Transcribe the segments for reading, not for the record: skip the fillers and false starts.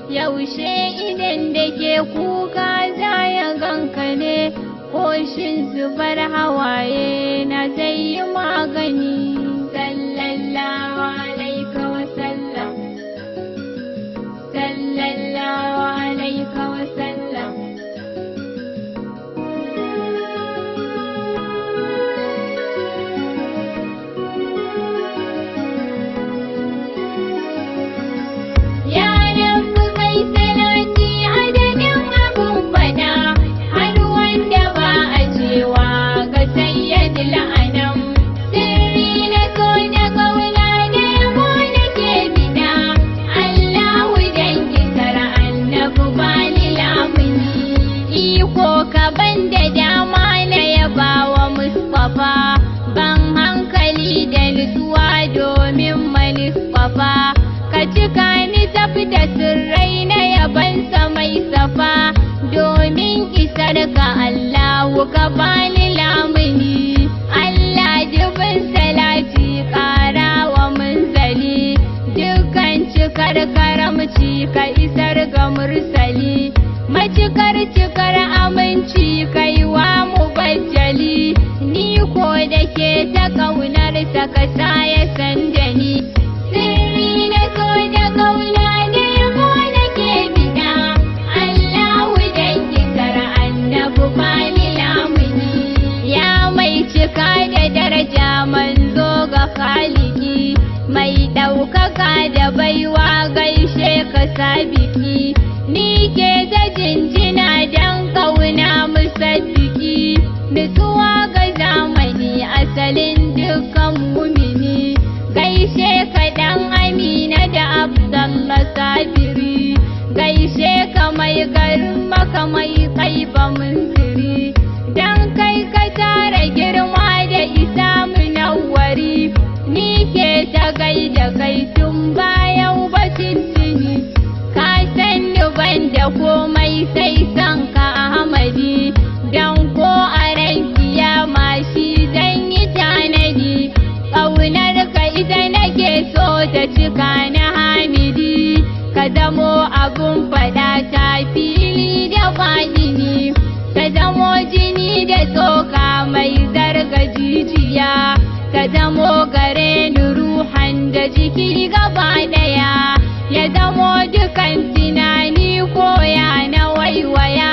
yaushe idan da ke kuka za ya ganka ne, ko shin zubar hawaye na zai yi magani. Sallallahu alaika wa sallam, sallallahu alaika wa sallam. Ban hankali da nutsuwa domin manisfafa, ka cika ni tafi da sirrai na yabansa mai safa, domin isar ka Allahu ka bani lamuni. Allah dubin salati ƙara wa munzali, dukkan cikar karamci ka isar ga mursali, macikar cikar aminci kai wa mubajjali. Ni ko da ke ta ƙaunarsa ka sa ya san da ni, sirri na so da ƙauna ne ko da ke bida. Allahu dan kisar annabi bani lamuni, ya mai cika da daraja manzo ga khaliki, mai ɗaukaka da baiwa gaishe ka sabiki. Ni ke ta jinjina dan ƙauna musaddiki, nutsuwa ga zamani asalin dukkan mumini, gaishe ka dan Amina da Abdallah Sabiri, gaishe ka mai garin Maka mai Kaifa Munziri, dan kai ka tara girma da isa munawwari. Ni ke ta gaida kai tun bayan bacin ka san ni ban da komai sai san ka Ahmadi, dan ko a ran kiyama shi zan yi tanadi. Ƙaunar ka ita nake so ta cika na hamidi, ka zamo abun faɗa ta fili da baɗini, ka zamo jini da tsoka mai zarga jijiya, ka zamo gare ni ruhan da jiki gaba ɗaya, ya zamo dukan tunani koya na waiwaya,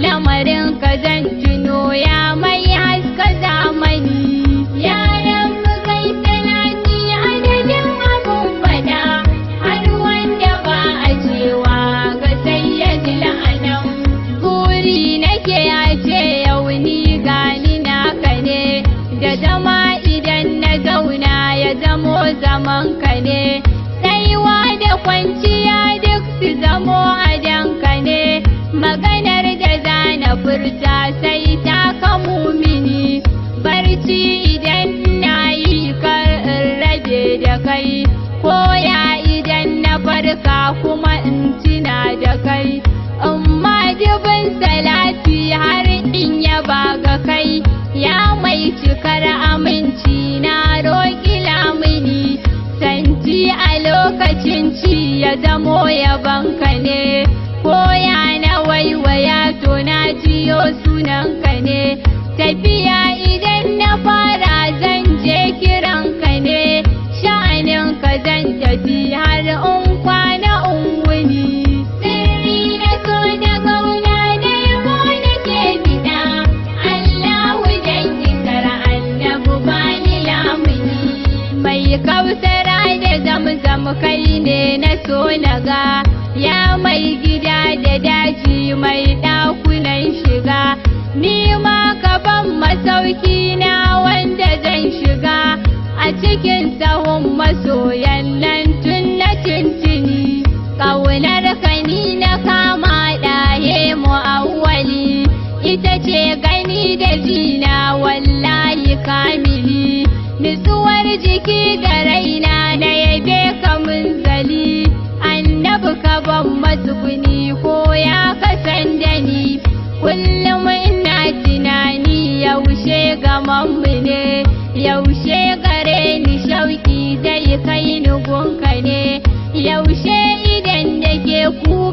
lamarin ka zan tuno ya mai haska zamani. Ya rabu kai salati adadin abun fada, har wanda ba a cewa ga sayyidil anam. Buri nake a ce yau ni gani naka ne, da zama idan na zauna ya zamo zaman ka ne, tsayuwa da kwanciya duk su zamo adanka ne, maganar da zana furta sai ta ka mumini, barci idan na yi kar in rabe da kai, koya idan na farka kuma in tuna da kai, amma dubin salati har in yaba ga kai, ya mai cikar aminci na roƙi lamuni, santi a lokacin ci ya zamo yabanka ne, koya na waiwaya to na jiyo sunanka ne, tafiya idan na fara zan je kiranka ne, sha'aninka zan tafi har in kwana in wuni. Sirri na so da ƙauna da yabo nake bida, Allahu dan kisar annabi bani lamuni, mai kausara da zamzam kai ne na so na ga, ya mai gida da daji mai ɗakunan shiga, ni ma ka ban masauki na wanda zan shiga, a cikin sahun masoyan nan tun na tintini, ƙaunar ka ni na kama ɗaye mu'awwali, ita ce gani da jina wallahi kamili, nutsuwar jiki da raina na yabe ka munzali, annabi ka ban matsuguni ko ya kasan da ni, kullum ina tunani yaushe gamanmu ne, yaushe gare ni shauki zai kai ni gunka ne, yaushe idan da ke kuka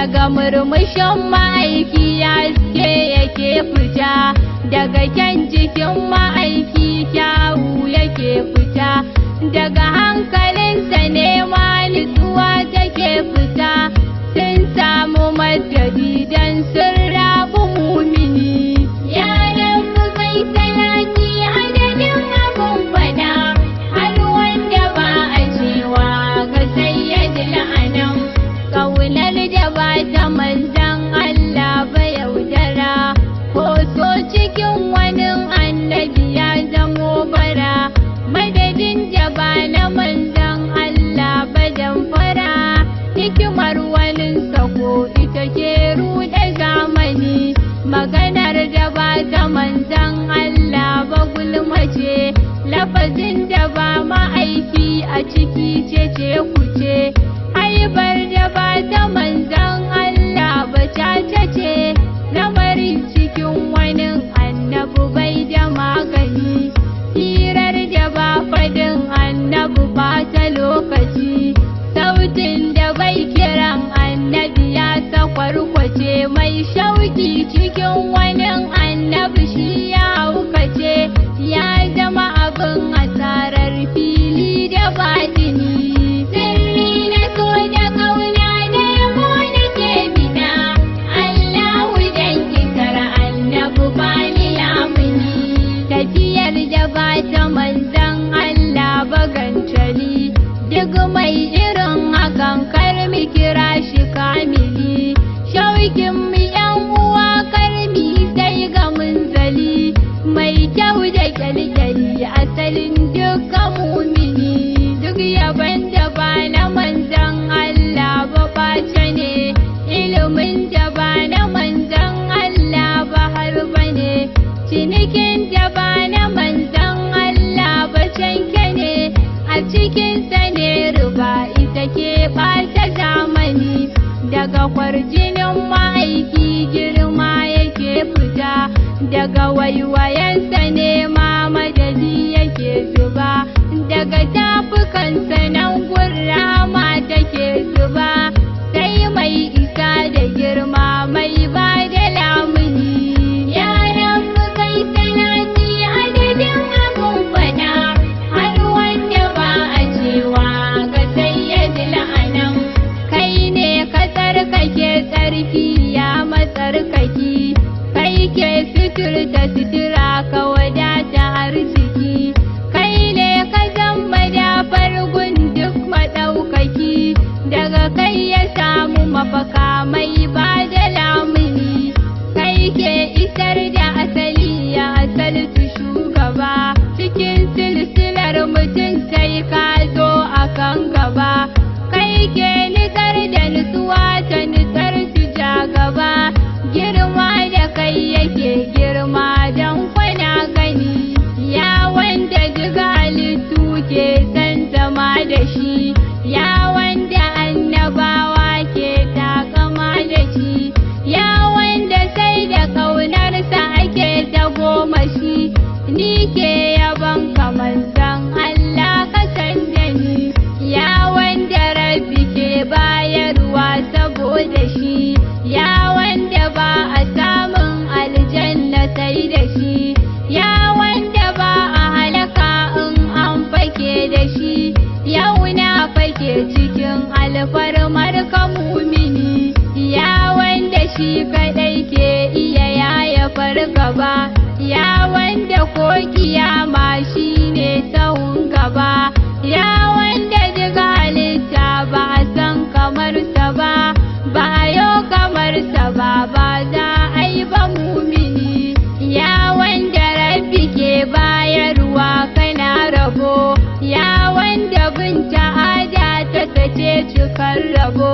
daga murmushin ma'aiki haske yake fita, daga kyan jikin ma'aiki kyawu yake fita, daga hankalinsa ne ma nutsuwa take fita, sun samu madadi don sun rabu mumini. Ya rabu mai salati adadin abun fada, har wanda ba a cewa ga sayyidil anam, ƙaunar da ba ta manzan Allah ba yaudara, ko so cikin wani annabi ya zamo bara, madadin da ba na manzan Allah ba damfara, hikimar waninsa ko ita ke ruɗe zamani, maganar da ba ta manzan Allah ba gulma ce, lafazin da ba ma'aiki a ciki ce kuce, haibar da ba ta manzan Allah ba caca ce, lamarin cikin wani annabi bai da magani, hirar da ba fadin annabi ba ta lokaci, sautin da bai kiran annabi ya sakwarkwace, mai shauki cikin wani annabi shi ya haukace, ya zama abin asarar fili da batini. Sirri na so da kauna da yabo nake bida, Allahu dan kisar annabi ba ni lamuni, tafiyar da ba ta manzan Allah ba gantali, duk mai irin hakan kar mu kira shi kamili, shaukin mu yan uwa kar mi sai ga munzali, mai kyau da kyalkyali asalin dukkan mumini, duk yaban da ba na manzan Allah ba ɓace ne, ilimin da ba na manzan Allah ba har bane, cinikin da ba na manzan Allah ba canke ne, a cikinsa ne riba ita ke ɓata zamani, daga kwarjinin ma'aiki girma yake fita, daga waiwayensa ne ma madadi yake zuba, daga tafukansa nan gurrama take zuba, sai mai isa da girma mai ba da lamuni. Ya rabu kai salati adadin abun fada, har wanda ba a cewa ga sayyidil anam, kai ne ka tsarkake tsarki ya matsarkaki, kai ke suturta sutura ka wadata arziki, kai ne ka zama dafar gun duk maɗaukaki, daga kai ya samu mafaka mai ba da lamuni, kai ke isar da asali ya asaltu shugaba, cikin silsilar mutum sai ka zo a kan gaba, kai ke nitsar da nutsuwa ta nitsar su ja gaba, girma da kai yake girma don kwana gani, ya wanda jiga halittu ke san zama da shi, ya wanda annabawa ke takama da shi, ya wanda sai da ƙaunarsa ake ta goma shi, ni ke yaban kamar zan Allah ka san da ni, ya wanda rabbi ke bayarwa saboda shi, ya wanda ba a samun aljanna sai da shi, ya wanda ba a halaka in an fake da shi, yau na fake cikin alfarmar ka mumini, ya wanda shi kadai ke iya yaya fargaba, ya wanda ko kiyama shi ne sahun gaba, ya wanda diga halitta ba a san kamarsa ba, ba a yau kamarsa ba, ba za a yi ba mumini, ya wanda rabbi ke bayarwa kana rabo, ya wanda bin ta'ada ta sace cikar rabo,